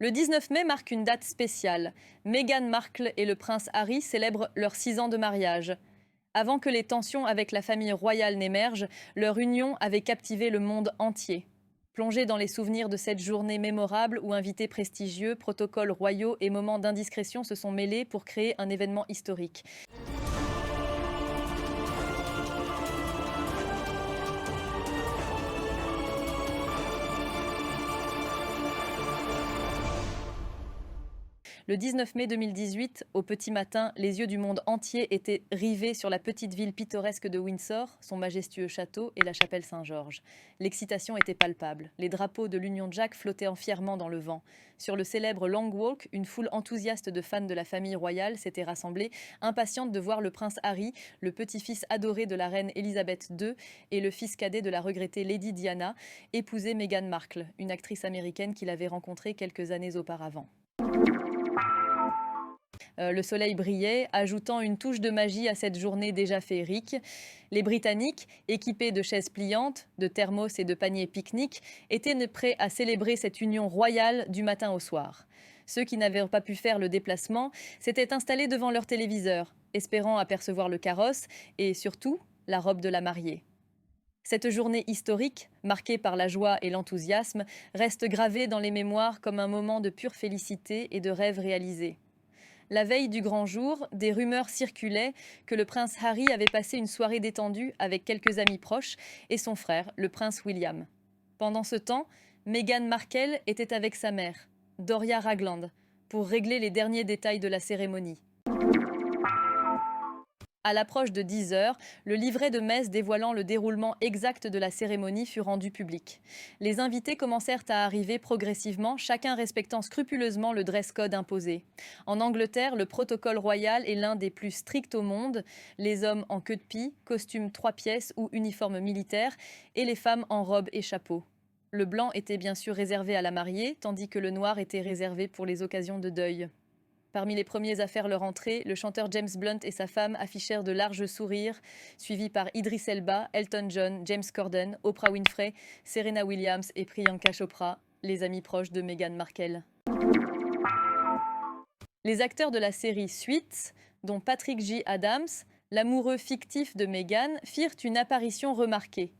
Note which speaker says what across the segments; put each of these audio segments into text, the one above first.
Speaker 1: Le 19 mai marque une date spéciale. Meghan Markle et le prince Harry célèbrent leurs 6 ans de mariage. Avant que les tensions avec la famille royale n'émergent, leur union avait captivé le monde entier. Plongés dans les souvenirs de cette journée mémorable où invités prestigieux, protocoles royaux et moments d'indiscrétion se sont mêlés pour créer un événement historique. Le 19 mai 2018, au petit matin, les yeux du monde entier étaient rivés sur la petite ville pittoresque de Windsor, son majestueux château et la chapelle Saint-Georges. L'excitation était palpable. Les drapeaux de l'Union Jack flottaient fièrement dans le vent. Sur le célèbre Long Walk, une foule enthousiaste de fans de la famille royale s'était rassemblée, impatiente de voir le prince Harry, le petit-fils adoré de la reine Elisabeth II et le fils cadet de la regrettée Lady Diana, épouser Meghan Markle, une actrice américaine qu'il avait rencontrée quelques années auparavant. Le soleil brillait, ajoutant une touche de magie à cette journée déjà féerique. Les Britanniques, équipés de chaises pliantes, de thermos et de paniers pique-nique, étaient prêts à célébrer cette union royale du matin au soir. Ceux qui n'avaient pas pu faire le déplacement s'étaient installés devant leur téléviseur, espérant apercevoir le carrosse et surtout la robe de la mariée. Cette journée historique, marquée par la joie et l'enthousiasme, reste gravée dans les mémoires comme un moment de pure félicité et de rêve réalisé. La veille du grand jour, des rumeurs circulaient que le prince Harry avait passé une soirée détendue avec quelques amis proches et son frère, le prince William. Pendant ce temps, Meghan Markle était avec sa mère, Doria Ragland, pour régler les derniers détails de la cérémonie. À l'approche de 10 heures, le livret de messe dévoilant le déroulement exact de la cérémonie fut rendu public. Les invités commencèrent à arriver progressivement, chacun respectant scrupuleusement le dress code imposé. En Angleterre, le protocole royal est l'un des plus stricts au monde. Les hommes en queue de pie, costume 3 pièces ou uniforme militaire, et les femmes en robe et chapeau. Le blanc était bien sûr réservé à la mariée, tandis que le noir était réservé pour les occasions de deuil. Parmi les premiers à faire leur entrée, le chanteur James Blunt et sa femme affichèrent de larges sourires, suivis par Idris Elba, Elton John, James Corden, Oprah Winfrey, Serena Williams et Priyanka Chopra, les amis proches de Meghan Markle. Les acteurs de la série Suits, dont Patrick J. Adams, l'amoureux fictif de Meghan, firent une apparition remarquée.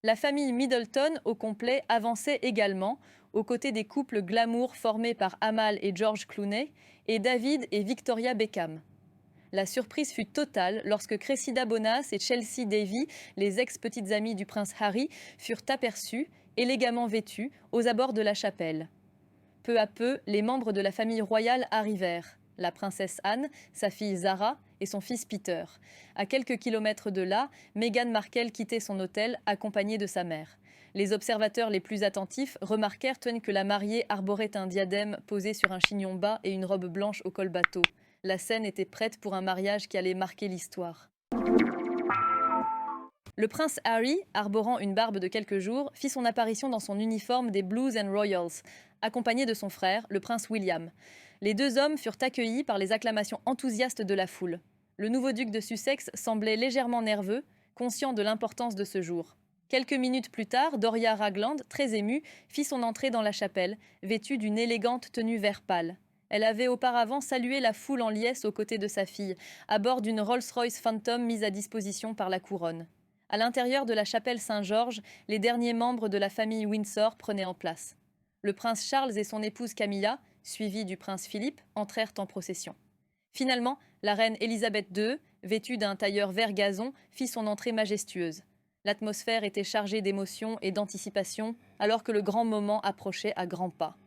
Speaker 1: La famille Middleton au complet avançait également, aux côtés des couples glamour formés par Amal et George Clooney et David et Victoria Beckham. La surprise fut totale lorsque Cressida Bonas et Chelsea Davy, les ex-petites amies du prince Harry, furent aperçues, élégamment vêtues, aux abords de la chapelle. Peu à peu, les membres de la famille royale arrivèrent. La princesse Anne, sa fille Zara et son fils Peter. À quelques kilomètres de là, Meghan Markle quittait son hôtel, accompagnée de sa mère. Les observateurs les plus attentifs remarquèrent que la mariée arborait un diadème posé sur un chignon bas et une robe blanche au col bateau. La scène était prête pour un mariage qui allait marquer l'histoire. Le prince Harry, arborant une barbe de quelques jours, fit son apparition dans son uniforme des Blues and Royals, accompagné de son frère, le prince William. Les deux hommes furent accueillis par les acclamations enthousiastes de la foule. Le nouveau duc de Sussex semblait légèrement nerveux, conscient de l'importance de ce jour. Quelques minutes plus tard, Doria Ragland, très émue, fit son entrée dans la chapelle, vêtue d'une élégante tenue vert pâle. Elle avait auparavant salué la foule en liesse aux côtés de sa fille, à bord d'une Rolls-Royce Phantom mise à disposition par la couronne. À l'intérieur de la chapelle Saint-Georges, les derniers membres de la famille Windsor prenaient en place. Le prince Charles et son épouse Camilla, suivis du prince Philippe, entrèrent en procession. Finalement, la reine Elisabeth II, vêtue d'un tailleur vert gazon, fit son entrée majestueuse. L'atmosphère était chargée d'émotion et d'anticipation, alors que le grand moment approchait à grands pas.